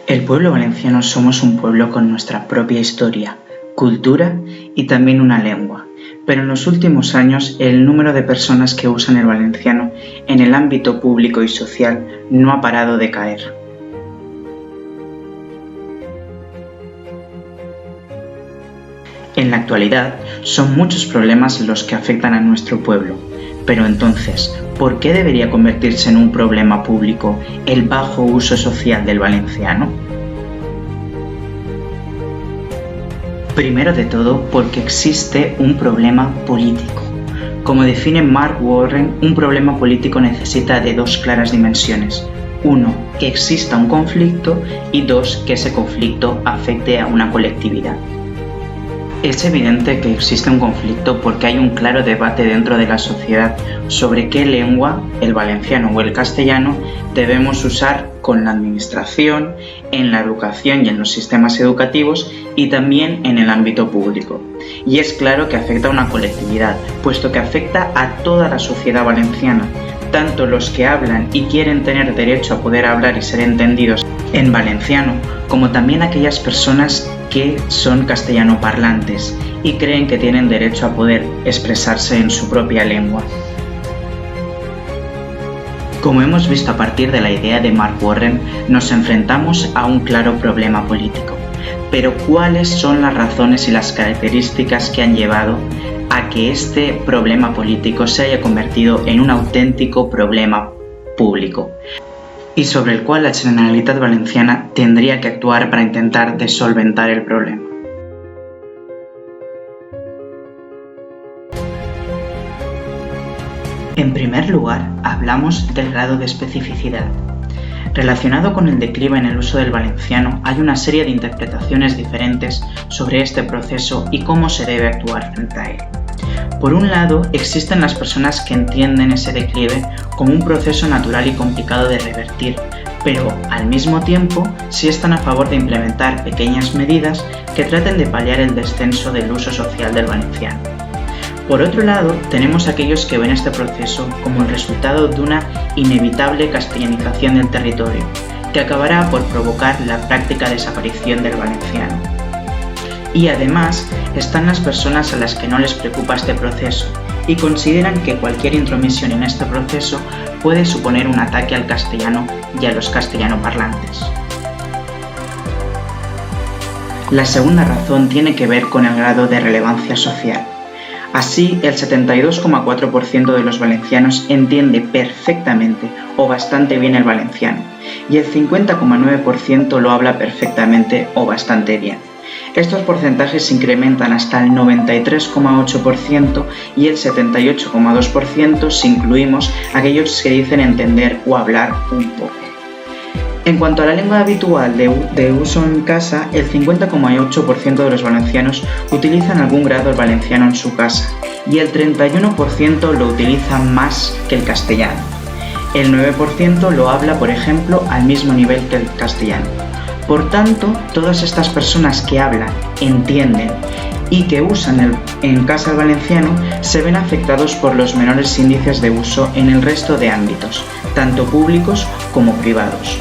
El pueblo valenciano somos un pueblo con nuestra propia historia, cultura y también una lengua, pero en los últimos años el número de personas que usan el valenciano en el ámbito público y social no ha parado de caer. En la actualidad son muchos problemas los que afectan a nuestro pueblo, pero entonces, ¿por qué debería convertirse en un problema público el bajo uso social del valenciano? Primero de todo, porque existe un problema político. Como define Mark Warren, un problema político necesita de dos claras dimensiones. Uno, que exista un conflicto y dos, que ese conflicto afecte a una colectividad. Es evidente que existe un conflicto porque hay un claro debate dentro de la sociedad sobre qué lengua, el valenciano o el castellano, debemos usar con la administración, en la educación y en los sistemas educativos y también en el ámbito público. Y es claro que afecta a una colectividad, puesto que afecta a toda la sociedad valenciana, tanto los que hablan y quieren tener derecho a poder hablar y ser entendidos en valenciano, como también aquellas personas que son castellanoparlantes y creen que tienen derecho a poder expresarse en su propia lengua. Como hemos visto a partir de la idea de Mark Warren, nos enfrentamos a un claro problema político. Pero ¿cuáles son las razones y las características que han llevado a que este problema político se haya convertido en un auténtico problema público, y sobre el cual la Generalitat Valenciana tendría que actuar para intentar solventar el problema? En primer lugar, hablamos del grado de especificidad. Relacionado con el declive en el uso del valenciano, hay una serie de interpretaciones diferentes sobre este proceso y cómo se debe actuar frente a él. Por un lado, existen las personas que entienden ese declive como un proceso natural y complicado de revertir, pero al mismo tiempo sí están a favor de implementar pequeñas medidas que traten de paliar el descenso del uso social del valenciano. Por otro lado, tenemos aquellos que ven este proceso como el resultado de una inevitable castellanización del territorio, que acabará por provocar la práctica desaparición del valenciano. Y además están las personas a las que no les preocupa este proceso y consideran que cualquier intromisión en este proceso puede suponer un ataque al castellano y a los castellanoparlantes. La segunda razón tiene que ver con el grado de relevancia social. Así, el 72,4% de los valencianos entiende perfectamente o bastante bien el valenciano y el 50,9% lo habla perfectamente o bastante bien. Estos porcentajes se incrementan hasta el 93,8% y el 78,2% si incluimos aquellos que dicen entender o hablar un poco. En cuanto a la lengua habitual de uso en casa, el 50,8% de los valencianos utilizan algún grado el valenciano en su casa y el 31% lo utiliza más que el castellano. El 9% lo habla, por ejemplo, al mismo nivel que el castellano. Por tanto, todas estas personas que hablan, entienden y que usan en casa el valenciano se ven afectados por los menores índices de uso en el resto de ámbitos, tanto públicos como privados.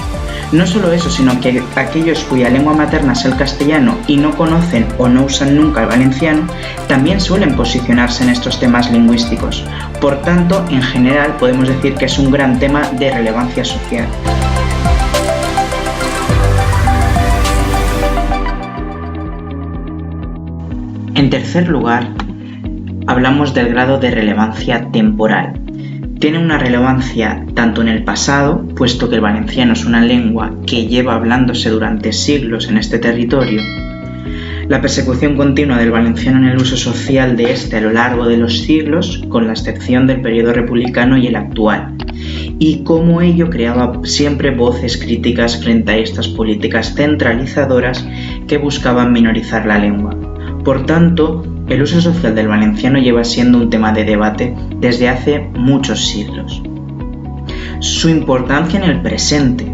No solo eso, sino que aquellos cuya lengua materna es el castellano y no conocen o no usan nunca el valenciano, también suelen posicionarse en estos temas lingüísticos. Por tanto, en general podemos decir que es un gran tema de relevancia social. En tercer lugar, hablamos del grado de relevancia temporal. Tiene una relevancia tanto en el pasado, puesto que el valenciano es una lengua que lleva hablándose durante siglos en este territorio, la persecución continua del valenciano en el uso social de este a lo largo de los siglos, con la excepción del periodo republicano y el actual, y cómo ello creaba siempre voces críticas frente a estas políticas centralizadoras que buscaban minorizar la lengua. Por tanto, el uso social del valenciano lleva siendo un tema de debate desde hace muchos siglos. Su importancia en el presente,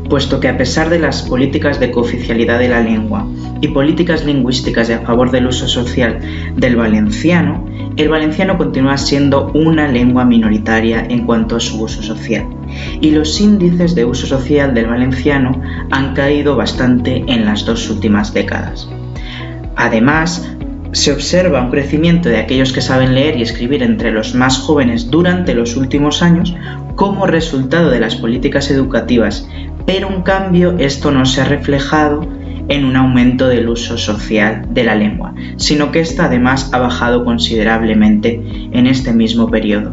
puesto que a pesar de las políticas de cooficialidad de la lengua y políticas lingüísticas a favor del uso social del valenciano, el valenciano continúa siendo una lengua minoritaria en cuanto a su uso social. y los índices de uso social del valenciano han caído bastante en las 2 últimas décadas. Además, se observa un crecimiento de aquellos que saben leer y escribir entre los más jóvenes durante los últimos años como resultado de las políticas educativas, pero en cambio esto no se ha reflejado en un aumento del uso social de la lengua, sino que esta además ha bajado considerablemente en este mismo periodo.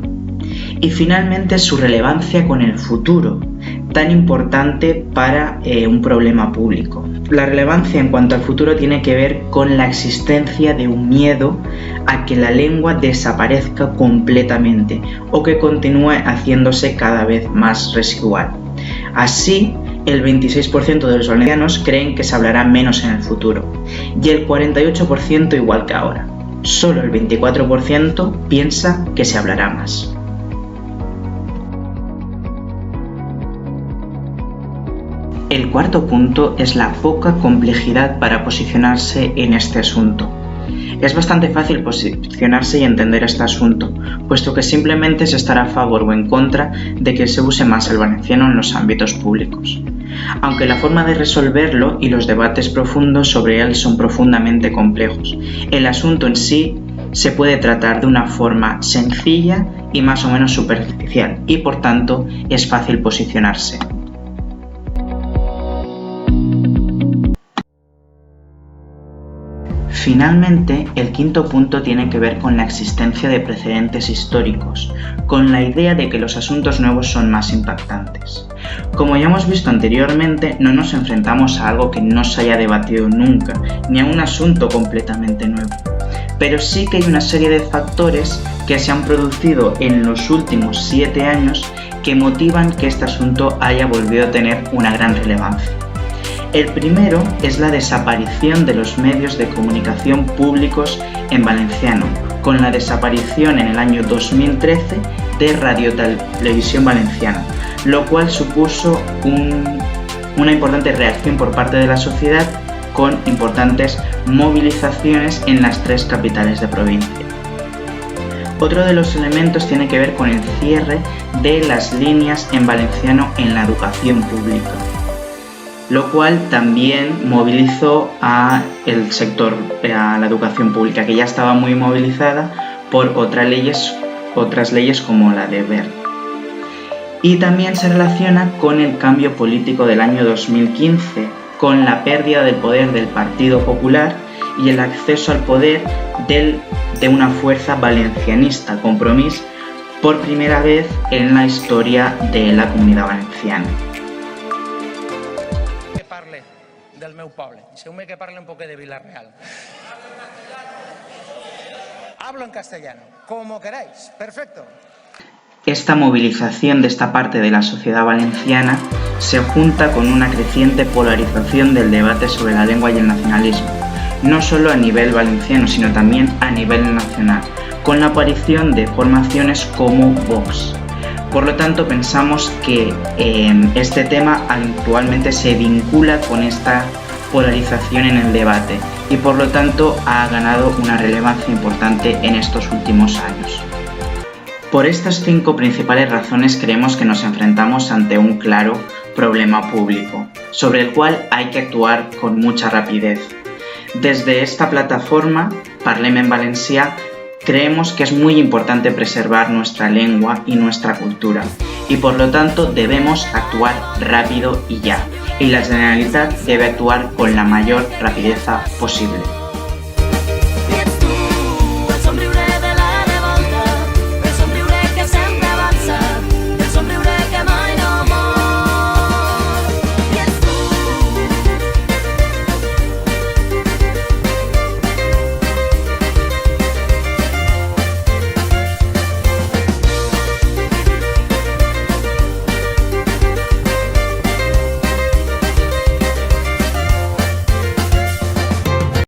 Y finalmente su relevancia con el futuro, tan importante para un problema público. La relevancia en cuanto al futuro tiene que ver con la existencia de un miedo a que la lengua desaparezca completamente o que continúe haciéndose cada vez más residual. Así, el 26% de los valencianos creen que se hablará menos en el futuro y el 48% igual que ahora. Solo el 24% piensa que se hablará más. El cuarto punto es la poca complejidad para posicionarse en este asunto. Es bastante fácil posicionarse y entender este asunto, puesto que simplemente se estará a favor o en contra de que se use más el valenciano en los ámbitos públicos. Aunque la forma de resolverlo y los debates profundos sobre él son profundamente complejos, el asunto en sí se puede tratar de una forma sencilla y más o menos superficial, y por tanto es fácil posicionarse. Finalmente, el quinto punto tiene que ver con la existencia de precedentes históricos, con la idea de que los asuntos nuevos son más impactantes. Como ya hemos visto anteriormente, no nos enfrentamos a algo que no se haya debatido nunca, ni a un asunto completamente nuevo. Pero sí que hay una serie de factores que se han producido en los últimos 7 años que motivan que este asunto haya volvido a tener una gran relevancia. El primero es la desaparición de los medios de comunicación públicos en valenciano, con la desaparición en el año 2013 de Radio Televisión Valenciana, lo cual supuso una importante reacción por parte de la sociedad con importantes movilizaciones en las 3 capitales de provincia. Otro de los elementos tiene que ver con el cierre de las líneas en valenciano en la educación pública, lo cual también movilizó a el sector, a la educación pública, que ya estaba muy movilizada por otras leyes como la de Wert. Y también se relaciona con el cambio político del año 2015, con la pérdida del poder del Partido Popular y el acceso al poder de una fuerza valencianista, Compromís, por primera vez en la historia de la Comunidad Valenciana. Del meu poble, deixeu-me que parle un poco de Vila-real. Hablo en castellano, como queráis, perfecto. Esta movilización de esta parte de la sociedad valenciana se junta con una creciente polarización del debate sobre la lengua y el nacionalismo, no solo a nivel valenciano, sino también a nivel nacional, con la aparición de formaciones como Vox. Por lo tanto, pensamos que este tema actualmente se vincula con esta polarización en el debate y por lo tanto ha ganado una relevancia importante en estos últimos años. Por estas 5 principales razones creemos que nos enfrentamos ante un claro problema público, sobre el cual hay que actuar con mucha rapidez. Desde esta plataforma, Parlem en Valencià, creemos que es muy importante preservar nuestra lengua y nuestra cultura y por lo tanto debemos actuar rápido y ya, y la Generalitat debe actuar con la mayor rapidez posible.